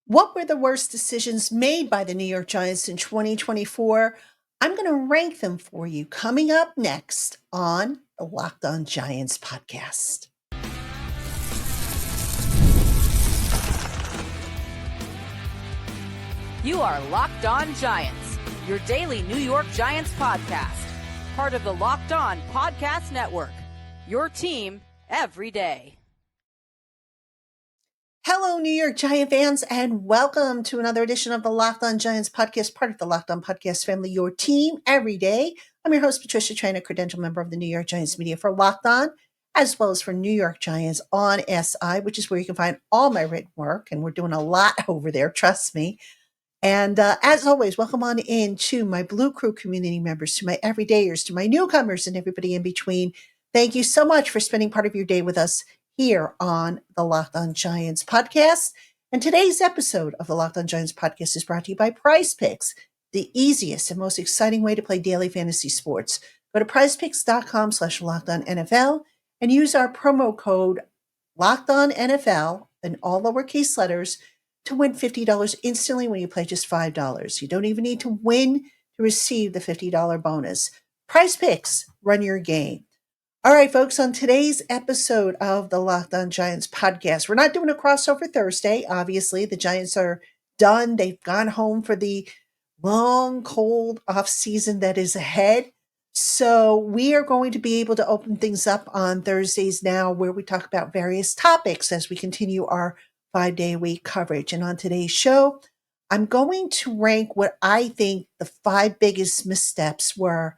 What were the worst decisions made by the New York Giants in 2024? I'm going to rank them for you coming up next on the Locked On Giants podcast. You are Locked On Giants, your daily New York Giants podcast. Part of the Locked On Podcast Network, your team every day. Hello, New York Giant fans, and welcome to another edition of the Locked On Giants podcast, part of the Locked On Podcast family, your team every day. I'm your host, Patricia Traina, credential member of the New York Giants media for Locked On, as well as for New York Giants on SI, which is where you can find all my written work, and we're doing a lot over there, trust me. And as always, welcome on in to my Blue Crew community members, to my everydayers, to my newcomers, and everybody in between. Thank you so much for spending part of your day with us here on the Locked On Giants podcast. And today's episode of the Locked On Giants podcast is brought to you by Prize Picks, the easiest and most exciting way to play daily fantasy sports. Go to prizepicks.com/LockedOnNFL and use our promo code LockedOnNFL in all lowercase letters to win $50 instantly when you play just $5. You don't even need to win to receive the $50 bonus. Prize Picks, run your game. All right, folks, on today's episode of the Locked On Giants podcast, we're not doing a crossover Thursday. Obviously, the Giants are done. They've gone home for the long, cold off season that is ahead. So we are going to be able to open things up on Thursdays now, where we talk about various topics as we continue our 5-day-a-week coverage. And on today's show, I'm going to rank what I think the 5 biggest missteps were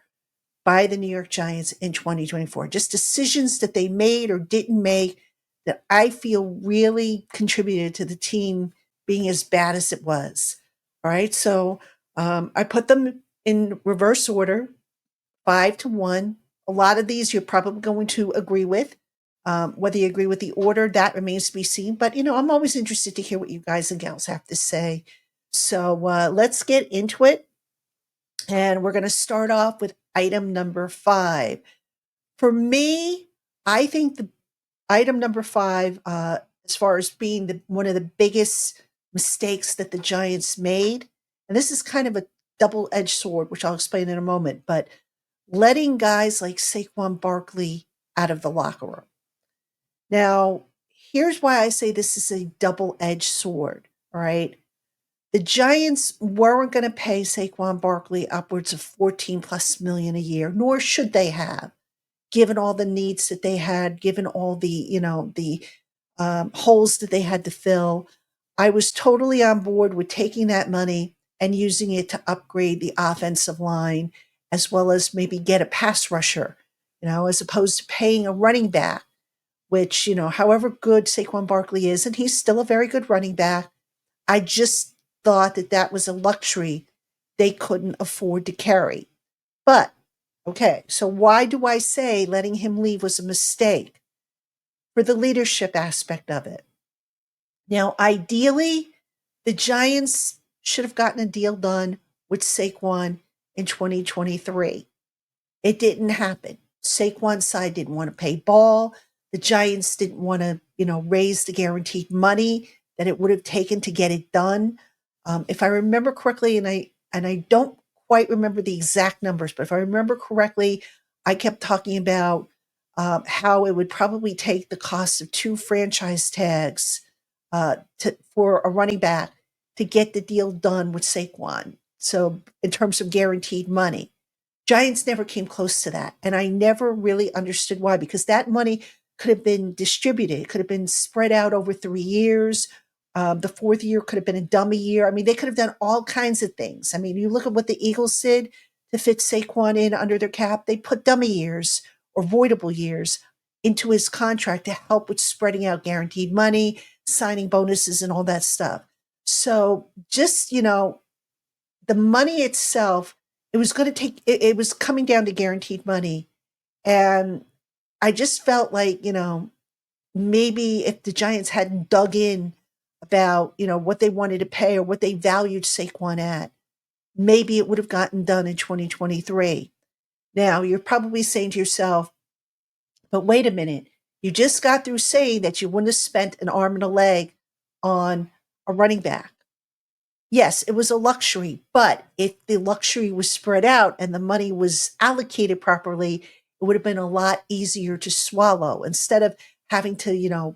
by the New York Giants in 2024. Just decisions that they made or didn't make that I feel really contributed to the team being as bad as it was. All right. So I put them in reverse order, 5 to 1. A lot of these you're probably going to agree with. Whether you agree with the order, that remains to be seen. But, I'm always interested to hear what you guys and gals have to say. So let's get into it. And we're going to start off with item number 5. For me, I think the item number 5, as far as being one of the biggest mistakes that the Giants made, and this is kind of a double-edged sword, which I'll explain in a moment, but letting guys like Saquon Barkley out of the locker room. Now, here's why I say this is a double-edged sword, all right? The Giants weren't going to pay Saquon Barkley upwards of 14 plus million a year, nor should they have, given all the needs that they had, given all the, the holes that they had to fill. I was totally on board with taking that money and using it to upgrade the offensive line, as well as maybe get a pass rusher, as opposed to paying a running back, which, however good Saquon Barkley is, and he's still a very good running back, I just thought that was a luxury they couldn't afford to carry. But, okay, so why do I say letting him leave was a mistake? For the leadership aspect of it. Now, ideally, the Giants should have gotten a deal done with Saquon in 2023. It didn't happen. Saquon's side didn't want to pay ball. The Giants didn't want to, raise the guaranteed money that it would have taken to get it done. If I remember correctly, and I don't quite remember the exact numbers, but if I remember correctly, I kept talking about how it would probably take the cost of 2 franchise tags for a running back to get the deal done with Saquon. So in terms of guaranteed money, Giants never came close to that. And I never really understood why, because that money could have been distributed. It could have been spread out over 3 years. The 4th year could have been a dummy year. I mean, they could have done all kinds of things. I mean, you look at what the Eagles did to fit Saquon in under their cap. They put dummy years or voidable years into his contract to help with spreading out guaranteed money, signing bonuses, and all that stuff. So just, the money itself, it was going to take, it was coming down to guaranteed money. And I just felt like, maybe if the Giants hadn't dug in about, what they wanted to pay or what they valued Saquon at, maybe it would have gotten done in 2023. Now, you're probably saying to yourself, but wait a minute, you just got through saying that you wouldn't have spent an arm and a leg on a running back. yes, it was a luxury, but if the luxury was spread out and the money was allocated properly, it would have been a lot easier to swallow instead of having to,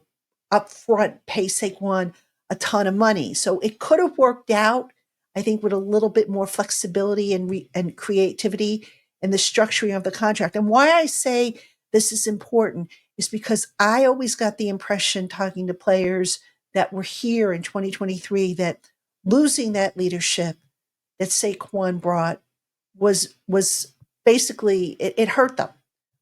upfront pay Saquon a ton of money. So it could have worked out, I think, with a little bit more flexibility and creativity in the structuring of the contract. And why I say this is important is because I always got the impression talking to players that were here in 2023 that losing that leadership that Saquon brought was basically it hurt them.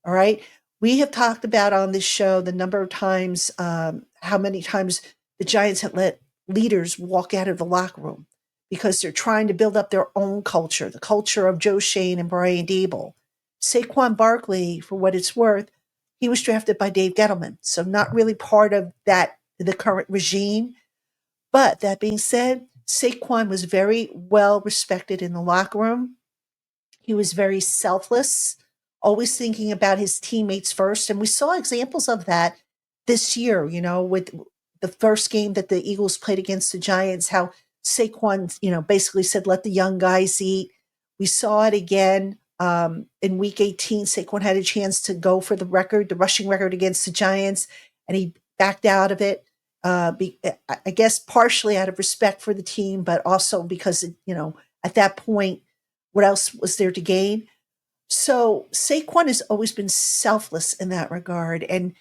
All right. We have talked about on this show the number of times, how many times the Giants had let leaders walk out of the locker room because they're trying to build up their own culture, the culture of Joe Shane and Brian Dable. Saquon Barkley, for what it's worth, he was drafted by Dave Gettleman, so not really part of the current regime. But that being said, Saquon was very well respected in the locker room. He was very selfless, always thinking about his teammates first. And we saw examples of that this year, with the first game that the Eagles played against the Giants, how Saquon, basically said, let the young guys eat. We saw it again in week 18. Saquon had a chance to go for the rushing record against the Giants, and he backed out of it. I guess partially out of respect for the team, but also because, at that point, what else was there to gain? So Saquon has always been selfless in that regard. And,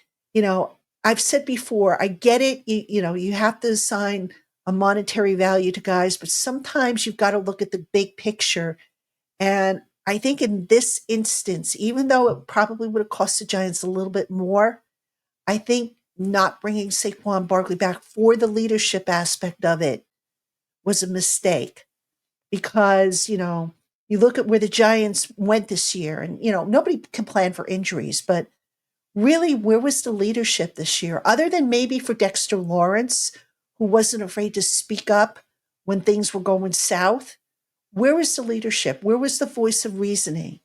I've said before, I get it. You have to assign a monetary value to guys, but sometimes you've got to look at the big picture. And I think in this instance, even though it probably would have cost the Giants a little bit more, I think not bringing Saquon Barkley back for the leadership aspect of it was a mistake because, you look at where the Giants went this year and, nobody can plan for injuries, but really, where was the leadership this year? Other than maybe for Dexter Lawrence, who wasn't afraid to speak up when things were going south, where was the leadership? Where was the voice of reasoning?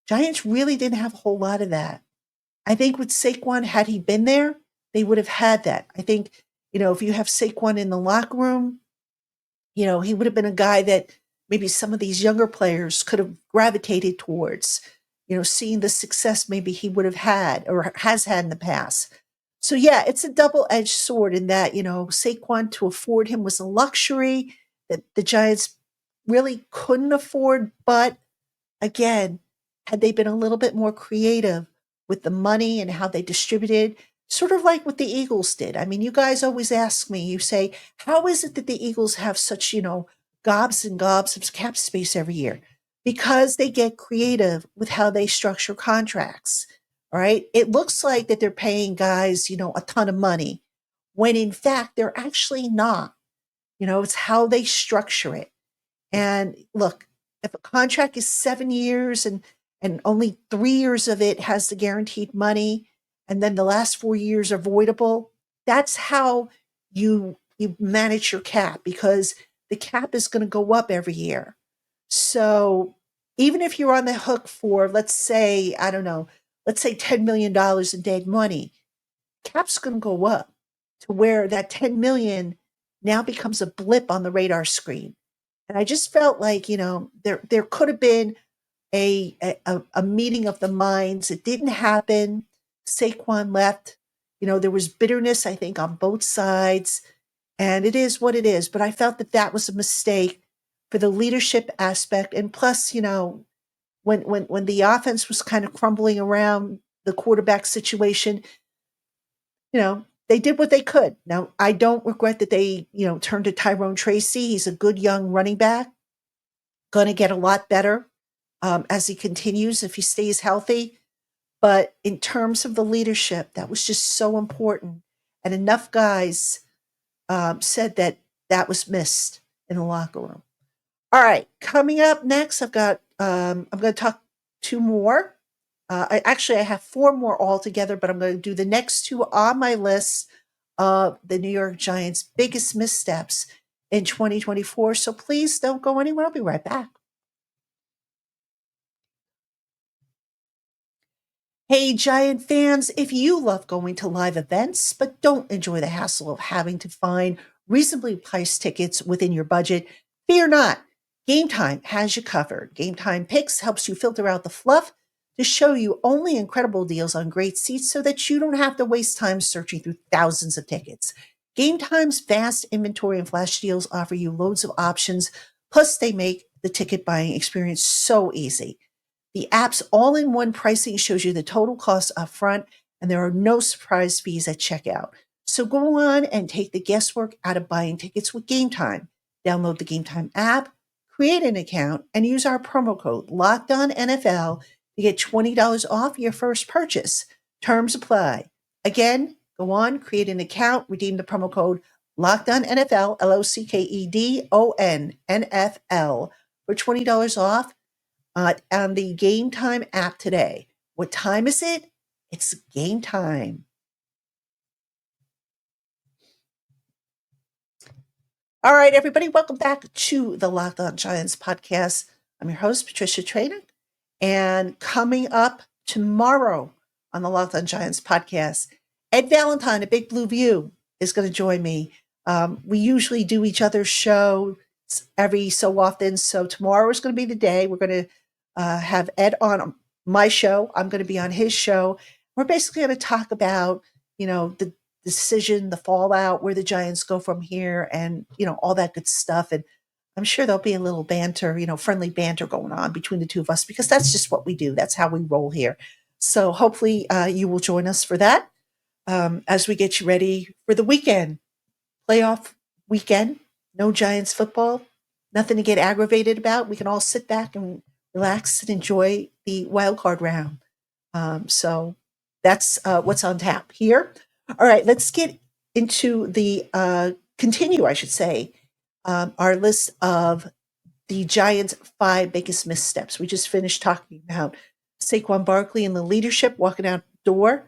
Giants really didn't have a whole lot of that. I think with Saquon, had he been there, they would have had that. I think, if you have Saquon in the locker room, he would have been a guy that maybe some of these younger players could have gravitated towards, seeing the success maybe he would have had or has had in the past. So yeah, it's a double-edged sword in that, Saquon, to afford him was a luxury that the Giants really couldn't afford. But again, had they been a little bit more creative with the money and how they distributed, sort of like what the Eagles did. I mean, you guys always ask me, you say, how is it that the Eagles have such, gobs and gobs of cap space every year? Because they get creative with how they structure contracts. All right. It looks like that they're paying guys, a ton of money when in fact they're actually not. It's how they structure it. And look, if a contract is 7 years and only 3 years of it has the guaranteed money, and then the last 4 years are voidable, that's how you manage your cap, because the cap is going to go up every year. So even if you're on the hook for, let's say, I don't know, let's say $10 million in dead money, cap's going to go up to where that 10 million now becomes a blip on the radar screen. And I just felt like, there could have been a meeting of the minds. It didn't happen. Saquon left. There was bitterness, I think, on both sides. And it is what it is. But I felt that that was a mistake for the leadership aspect. And plus, when the offense was kind of crumbling around the quarterback situation, they did what they could. Now, I don't regret that they, turned to Tyrone Tracy. He's a good young running back, going to get a lot better as he continues if he stays healthy. But in terms of the leadership, that was just so important. And enough guys said that that was missed in the locker room. All right, coming up next, I'm going to talk two more. I have four more altogether, but I'm going to do the next two on my list of the New York Giants' biggest missteps in 2024. So please don't go anywhere. I'll be right back. Hey, Giant fans, if you love going to live events but don't enjoy the hassle of having to find reasonably priced tickets within your budget, Fear not. Game Time has you covered. Game Time Picks helps you filter out the fluff to show you only incredible deals on great seats so that you don't have to waste time searching through thousands of tickets. Game Time's vast inventory and flash deals offer you loads of options, plus they make the ticket buying experience so easy. The app's all-in-one pricing shows you the total cost up front, and there are no surprise fees at checkout. So go on and take the guesswork out of buying tickets with Game Time. Download the Game Time app, create an account, and use our promo code LOCKEDONNFL to get $20 off your first purchase. Terms apply. Again, go on, create an account, redeem the promo code LOCKEDONNFL, LOCKEDONNFL, for $20 off on the Game Time app today. What time is it? It's game time. All right, everybody, welcome back to the Locked On Giants podcast. I'm your host, Patricia Trainer, and coming up tomorrow on the Locked On Giants podcast, Ed Valentine, a Big Blue View, is going to join me. We usually do each other's show every so often, so tomorrow is going to be the day. We're going to have Ed on my show. I'm going to be on his show. We're basically going to talk about, the decision, the fallout, where the Giants go from here, and, all that good stuff. And I'm sure there'll be a little banter, friendly banter going on between the two of us, because that's just what we do. That's how we roll here. So hopefully you will join us for that as we get you ready for the weekend. Playoff weekend, no Giants football, nothing to get aggravated about. We can all sit back and relax and enjoy the wild card round. So that's what's on tap here. All right, let's get into continue, I should say, our list of the Giants' 5 biggest missteps. We just finished talking about Saquon Barkley and the leadership walking out the door.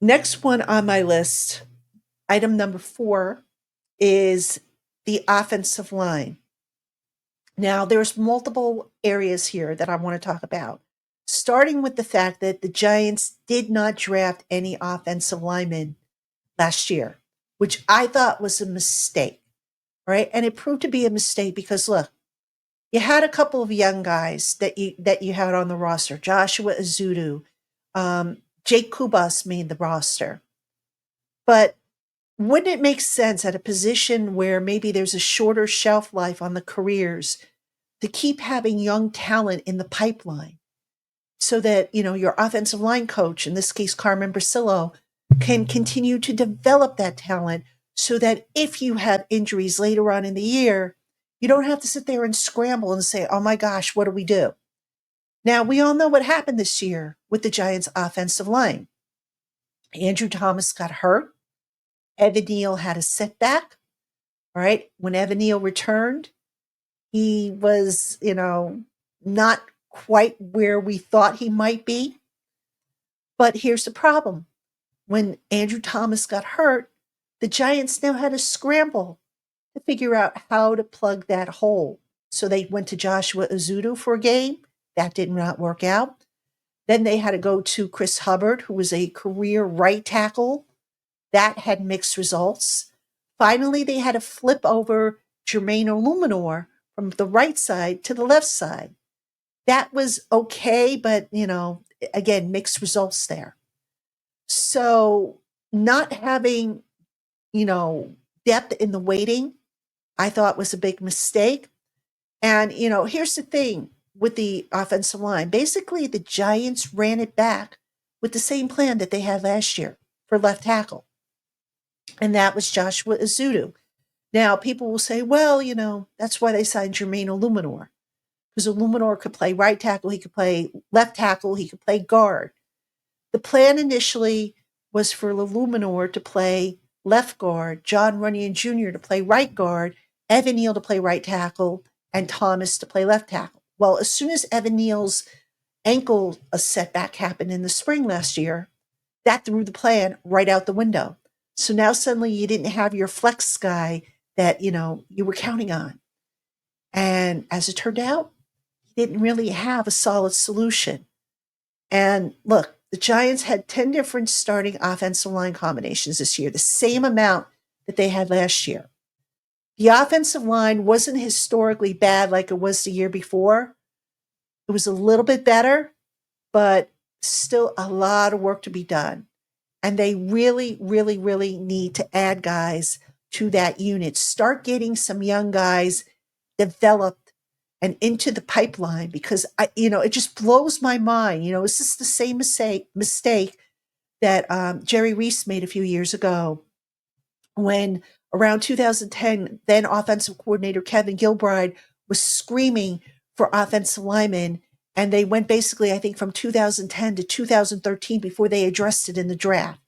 Next one on my list, item number 4, is the offensive line. Now, there's multiple areas here that I want to talk about, starting with the fact that the Giants did not draft any offensive linemen last year, which I thought was a mistake, right? And it proved to be a mistake because, look, you had a couple of young guys that you had on the roster. Joshua Azudu, Jake Kubas made the roster. But wouldn't it make sense at a position where maybe there's a shorter shelf life on the careers to keep having young talent in the pipeline so that, your offensive line coach, in this case, Carmen Brasillo, can continue to develop that talent so that if you have injuries later on in the year, you don't have to sit there and scramble and say, oh my gosh, what do we do? Now, we all know what happened this year with the Giants offensive line. Andrew Thomas got hurt. Evan Neal had a setback, all right? When Evan Neal returned, he was, not quite where we thought he might be. But here's the problem. When Andrew Thomas got hurt, the Giants now had to scramble to figure out how to plug that hole. So they went to Joshua Azudu for a game. That did not work out. Then they had to go to Chris Hubbard, who was a career right tackle. That had mixed results. Finally, they had to flip over Jermaine Illuminor from the right side to the left side. That was okay, but, again, mixed results there. So not having, depth in the waiting, I thought was a big mistake. And, here's the thing with the offensive line. Basically, the Giants ran it back with the same plan that they had last year for left tackle. And that was Joshua Azudu. Now, people will say, well, that's why they signed Jermaine Illuminor. Because Illuminor could play right tackle, he could play left tackle, he could play guard. The plan initially was for Illuminor to play left guard, John Runyon Jr. to play right guard, Evan Neal to play right tackle, and Thomas to play left tackle. Well, as soon as Evan Neal's ankle setback happened in the spring last year, that threw the plan right out the window. So now suddenly you didn't have your flex guy that, you were counting on. And as it turned out, he didn't really have a solid solution. And look, the Giants had 10 different starting offensive line combinations this year, the same amount that they had last year. The offensive line wasn't historically bad like it was the year before. It was a little bit better, but still a lot of work to be done. And they really, really, really need to add guys to that unit. Start getting some young guys developed and into the pipeline because it just blows my mind. It's just the same mistake that Jerry Reese made a few years ago when around 2010, then offensive coordinator Kevin Gilbride was screaming for offensive linemen. And they went basically, I think, from 2010 to 2013 before they addressed it in the draft.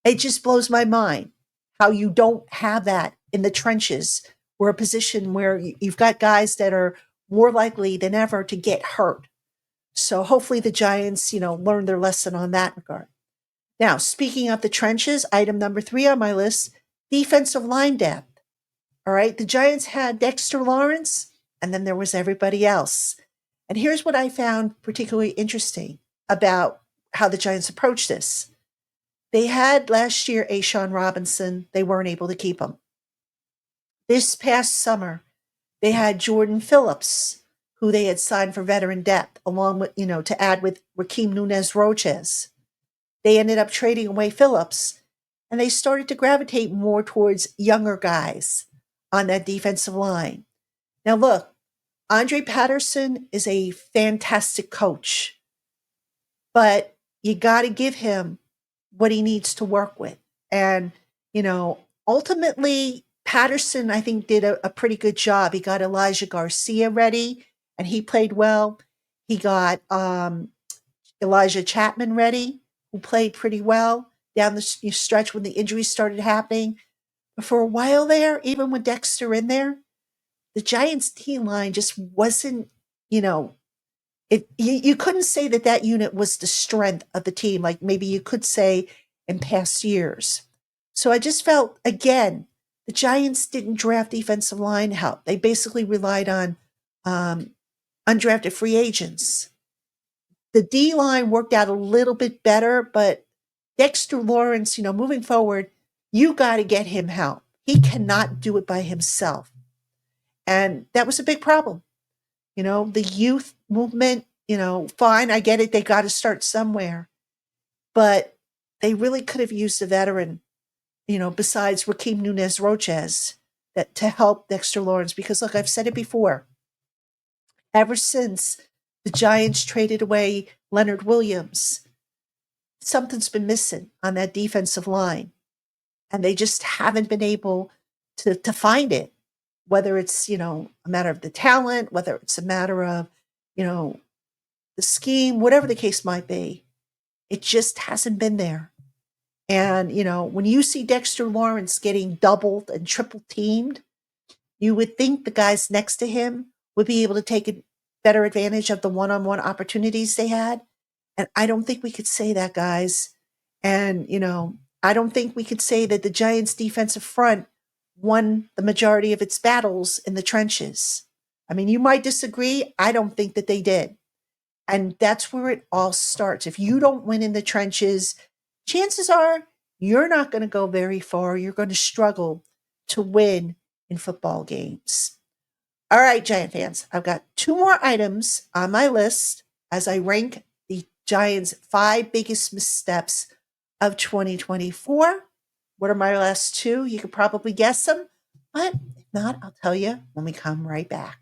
It just blows my mind how you don't have that in the trenches or a position where you've got guys that are more likely than ever to get hurt. So hopefully the Giants, learn their lesson on that regard. Now, speaking of the trenches, item number 3 on my list, defensive line depth. All right. The Giants had Dexter Lawrence, and then there was everybody else. And here's what I found particularly interesting about how the Giants approached this. They had last year A'Shawn Robinson. They weren't able to keep him. This past summer, they had Jordan Phillips, who they had signed for veteran depth, along with, to add with Rakeem Nunez-Roches. They ended up trading away Phillips, and they started to gravitate more towards younger guys on that defensive line. Now, look, Andre Patterson is a fantastic coach, but you got to give him what he needs to work with. And, ultimately, Patterson, I think, did a pretty good job. He got Elijah Garcia ready, and he played well. He got Elijah Chapman ready, who played pretty well down the stretch when the injuries started happening. But for a while there, even with Dexter in there, the Giants' team line just wasn't, you couldn't say that unit was the strength of the team, like maybe you could say in past years. So I just felt, again, the Giants didn't draft defensive line help. They basically relied on undrafted free agents. The D line worked out a little bit better, but Dexter Lawrence, moving forward, you got to get him help. He cannot do it by himself. And that was a big problem. The youth movement, fine, I get it. They got to start somewhere. But they really could have used a veteran, besides Rakeem Nunez-Roches to help Dexter Lawrence. Because, look, I've said it before. Ever since the Giants traded away Leonard Williams, something's been missing on that defensive line. And they just haven't been able to find it. Whether it's, a matter of the talent, whether it's a matter of, the scheme, whatever the case might be, it just hasn't been there. And, when you see Dexter Lawrence getting doubled and triple teamed, you would think the guys next to him would be able to take a better advantage of the one-on-one opportunities they had. And I don't think we could say that, guys. And, I don't think we could say that the Giants' defensive front won the majority of its battles in the trenches. I mean, you might disagree. I don't think that they did. And that's where it all starts. If you don't win in the trenches, chances are you're not going to go very far. You're going to struggle to win in football games. All right, Giant fans, I've got 2 more items on my list as I rank the Giants' 5 biggest missteps of 2024. What are my last 2? You could probably guess them, but if not, I'll tell you when we come right back.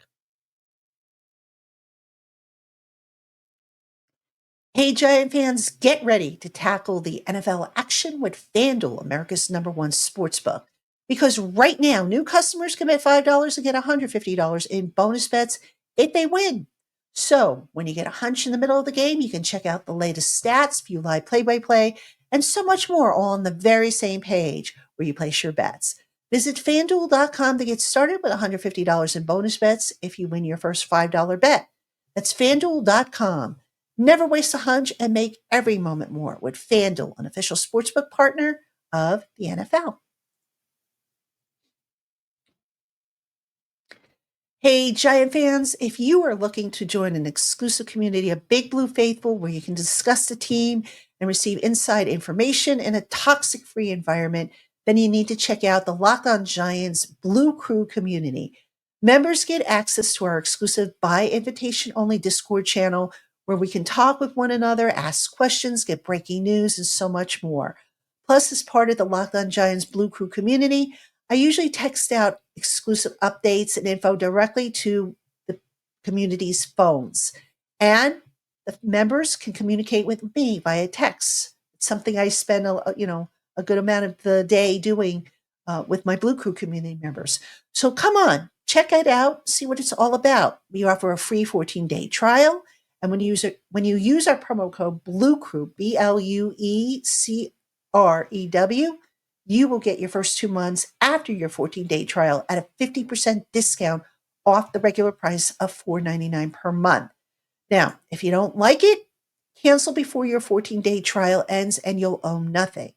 Hey, Giant fans, get ready to tackle the NFL action with FanDuel, America's #1 sportsbook. Because right now, new customers can bet $5 and get $150 in bonus bets if they win. So when you get a hunch in the middle of the game, you can check out the latest stats, view live play-by-play, and so much more all on the very same page where you place your bets. Visit FanDuel.com to get started with $150 in bonus bets if you win your first $5 bet. That's FanDuel.com. Never waste a hunch and make every moment more with FanDuel, an official sportsbook partner of the NFL. Hey, Giant fans, if you are looking to join an exclusive community of Big Blue Faithful where you can discuss the team and receive inside information in a toxic-free environment, then you need to check out the Locked On Giants Blue Crew community. Members get access to our exclusive by invitation only Discord channel where we can talk with one another, ask questions, get breaking news, and so much more. Plus, as part of the Locked On Giants Blue Crew community, I usually text out exclusive updates and info directly to the community's phones. And the members can communicate with me via text. It's something I spend a good amount of the day doing with my Blue Crew community members. So come on, check it out, see what it's all about. We offer a free 14-day trial. And when you use our promo code Blue Crew, BLUECREW, you will get your first 2 months after your 14-day trial at a 50% discount off the regular price of $4.99 per month. Now, if you don't like it, cancel before your 14-day trial ends and you'll owe nothing.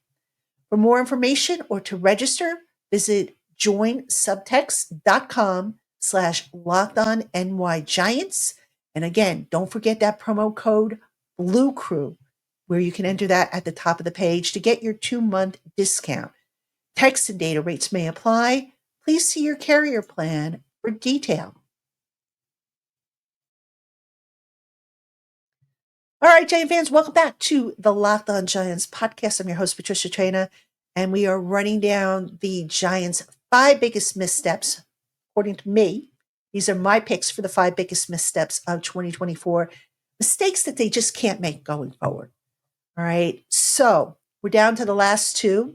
For more information or to register, visit joinsubtext.com/LockedOnNYGiants. And again, don't forget that promo code Blue Crew, where you can enter that at the top of the page to get your 2-month discount. Text and data rates may apply. Please see your carrier plan for detail. All right, Giant fans, welcome back to the Locked On Giants podcast. I'm your host, Patricia Traina, and we are running down the Giants' 5 biggest missteps, according to me. These are my picks for the 5 biggest missteps of 2024, mistakes that they just can't make going forward. All right, so we're down to the last 2.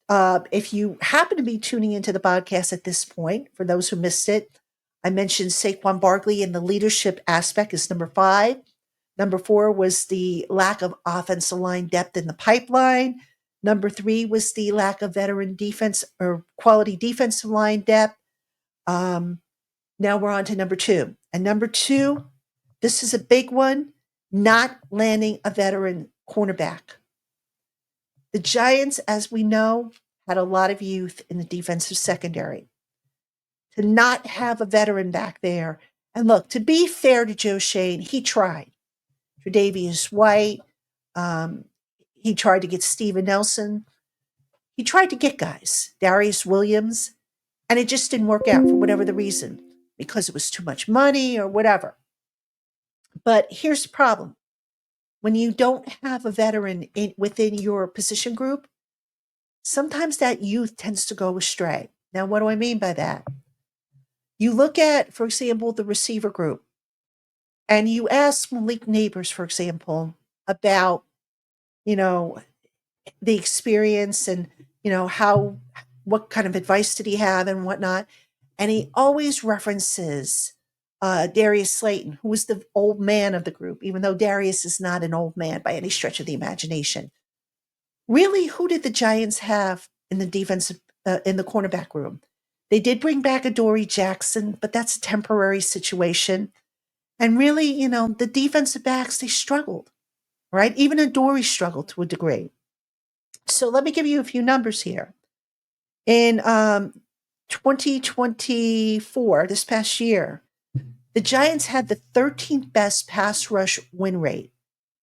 If you happen to be tuning into the podcast at this point, for those who missed it, I mentioned Saquon Barkley and the leadership aspect is number 5. Number 4 was the lack of offensive line depth in the pipeline. Number 3 was the lack of veteran defense or quality defensive line depth. Now we're on to number 2. And number 2, this is a big one, not landing a veteran cornerback. The Giants, as we know, had a lot of youth in the defensive secondary. To not have a veteran back there. And look, to be fair to Joe Shane, he tried. Tre'Davious White. He tried to get Steven Nelson. He tried to get guys, Darius Williams, and it just didn't work out for whatever the reason, because it was too much money or whatever. But here's the problem. When you don't have a veteran within your position group, sometimes that youth tends to go astray. Now, what do I mean by that? You look at, for example, the receiver group. And you ask Malik Neighbors, for example, about, the experience and, what kind of advice did he have and whatnot. And he always references Darius Slayton, who was the old man of the group, even though Darius is not an old man by any stretch of the imagination. Really, who did the Giants have in the defensive, in the cornerback room? They did bring back Adoree Jackson, but that's a temporary situation. And really, the defensive backs, they struggled, right? Even Adoree struggled to a degree. So let me give you a few numbers here. In 2024, this past year, the Giants had the 13th best pass rush win rate,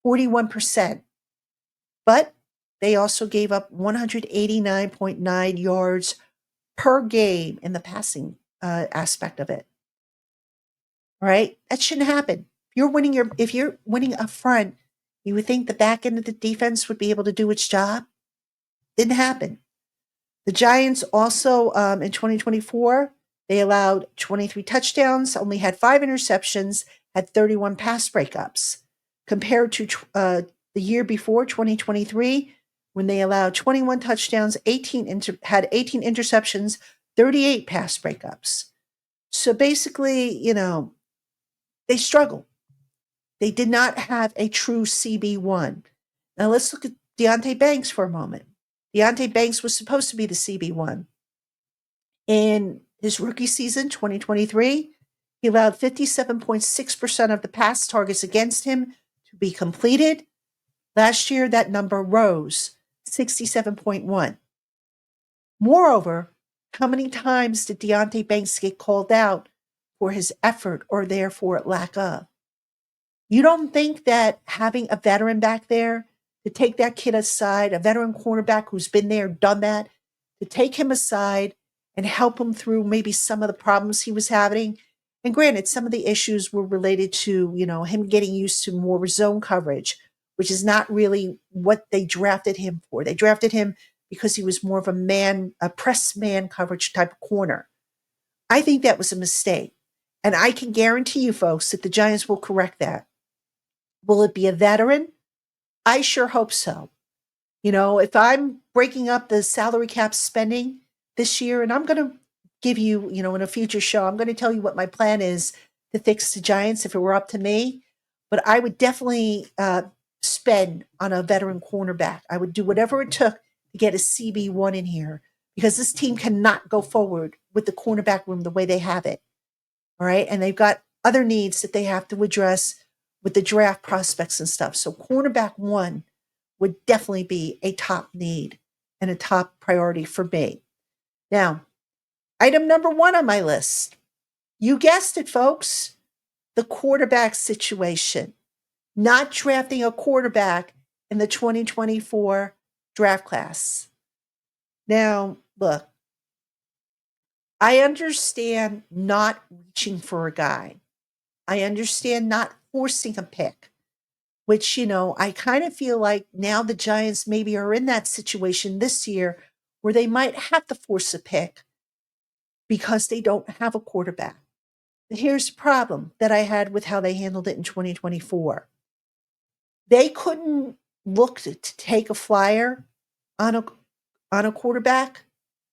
41%. But they also gave up 189.9 yards per game in the passing aspect of it. Right? That shouldn't happen. If you're winning up front, you would think the back end of the defense would be able to do its job. Didn't happen. The Giants also, in 2024, they allowed 23 touchdowns, only had 5 interceptions, had 31 pass breakups, compared to the year before, 2023, when they allowed 21 touchdowns, had 18 interceptions, 38 pass breakups. So basically, they struggled. They did not have a true CB1. Now let's look at Deonte Banks for a moment. Deonte Banks was supposed to be the CB1. In his rookie season, 2023, he allowed 57.6% of the pass targets against him to be completed. Last year, that number rose 67.1. Moreover, how many times did Deonte Banks get called out for his effort or therefore lack of? You don't think that having a veteran back there to take that kid aside, a veteran cornerback who's been there, done that, to take him aside and help him through maybe some of the problems he was having. And granted, some of the issues were related to, him getting used to more zone coverage, which is not really what they drafted him for. They drafted him because he was more of a press man coverage type of corner. I think that was a mistake. And I can guarantee you folks that the Giants will correct that. Will it be a veteran? I sure hope so. If I'm breaking up the salary cap spending this year, and I'm going to give you, in a future show, I'm going to tell you what my plan is to fix the Giants if it were up to me. But I would definitely spend on a veteran cornerback. I would do whatever it took to get a CB1 in here because this team cannot go forward with the cornerback room the way they have it. All right. And they've got other needs that they have to address with the draft prospects and stuff. So cornerback one would definitely be a top need and a top priority for me. Now, item number one on my list, you guessed it, folks, the quarterback situation. Not drafting a quarterback in the 2024 draft class. Now, look, I understand not reaching for a guy. I understand not forcing a pick, which, I kind of feel like now the Giants maybe are in that situation this year where they might have to force a pick because they don't have a quarterback. But here's the problem that I had with how they handled it in 2024. They couldn't look to take a flyer on a quarterback,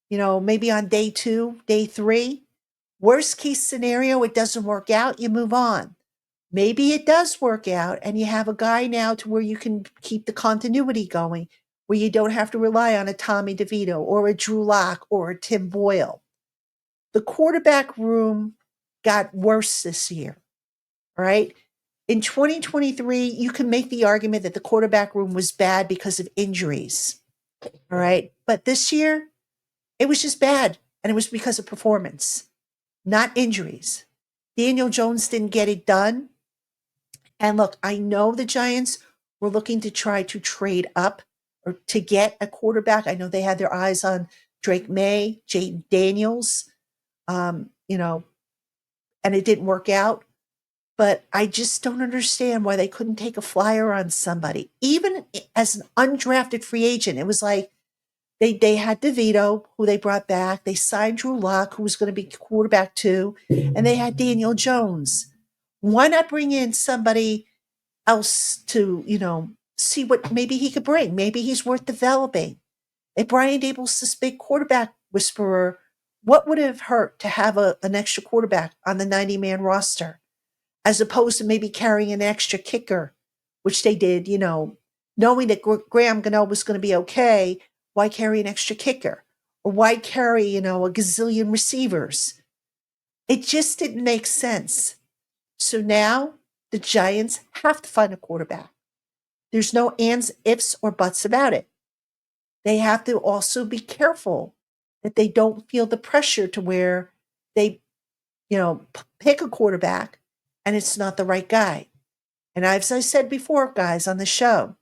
maybe on day 2, day 3. Worst case scenario, it doesn't work out, you move on. Maybe it does work out and you have a guy now to where you can keep the continuity going, where you don't have to rely on a Tommy DeVito or a Drew Lock or a Tim Boyle. The quarterback room got worse this year, all right? In 2023, you can make the argument that the quarterback room was bad because of injuries, all right? But this year, it was just bad, and it was because of performance, not injuries. Daniel Jones didn't get it done. And look, I know the Giants were looking to try to trade up or to get a quarterback. I know they had their eyes on Drake May, Jaden Daniels, and it didn't work out. But I just don't understand why they couldn't take a flyer on somebody. Even as an undrafted free agent, it was like they had DeVito, who they brought back. They signed Drew Lock, who was going to be quarterback 2, and they had Daniel Jones. Why not bring in somebody else to, see what maybe he could bring? Maybe he's worth developing. If Brian Daboll's this big quarterback whisperer, what would it have hurt to have an extra quarterback on the 90-man roster, as opposed to maybe carrying an extra kicker, which they did, knowing that Graham Gano was going to be okay. Why carry an extra kicker? Or why carry, a gazillion receivers? It just didn't make sense. So now the Giants have to find a quarterback. There's no ands, ifs, or buts about it. They have to also be careful that they don't feel the pressure to where they, pick a quarterback and it's not the right guy. And as I said before, guys, on the show,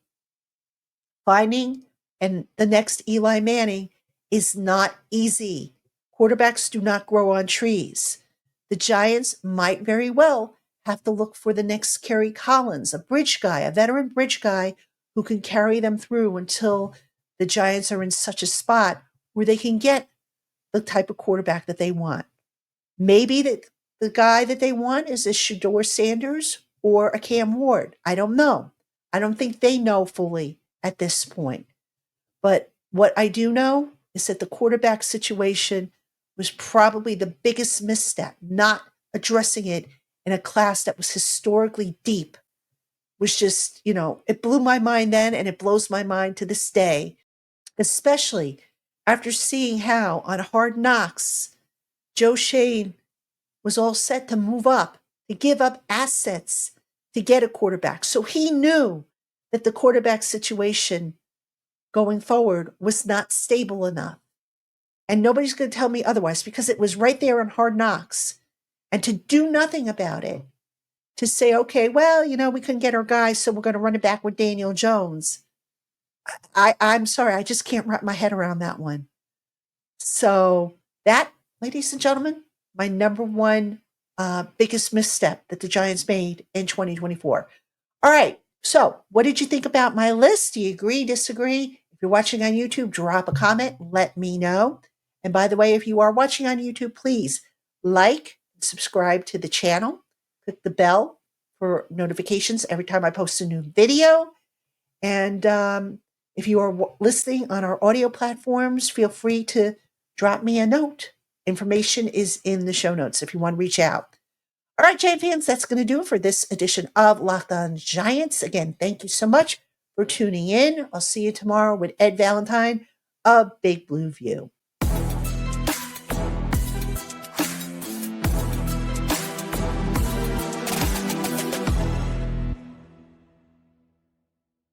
finding and the next Eli Manning is not easy. Quarterbacks do not grow on trees. The Giants might very well have to look for the next Kerry Collins, a bridge guy, a veteran bridge guy who can carry them through until the Giants are in such a spot where they can get the type of quarterback that they want. Maybe the guy that they want is a Shedeur Sanders or a Cam Ward. I don't know. I don't think they know fully at this point. But what I do know is that the quarterback situation was probably the biggest misstep, not addressing it in a class that was historically deep. Was just, it blew my mind then, and it blows my mind to this day, especially after seeing how on Hard Knocks, Joe Shane was all set to move up, to give up assets to get a quarterback. So he knew that the quarterback situation going forward was not stable enough. And nobody's going to tell me otherwise because it was right there on Hard Knocks. And to do nothing about it, to say, okay, well, we couldn't get our guys, so we're going to run it back with Daniel Jones. I'm sorry, I just can't wrap my head around that one. So that, ladies and gentlemen, my number one biggest misstep that the Giants made in 2024. All right. So what did you think about my list? Do you agree, disagree? If you're watching on YouTube, drop a comment. Let me know. And by the way, if you are watching on YouTube, please like and subscribe to the channel. Click the bell for notifications every time I post a new video. And if you are listening on our audio platforms, feel free to drop me a note. Information is in the show notes if you want to reach out. All right, Giant fans, that's going to do it for this edition of Locked On Giants. Again, thank you so much for tuning in. I'll see you tomorrow with Ed Valentine of Big Blue View.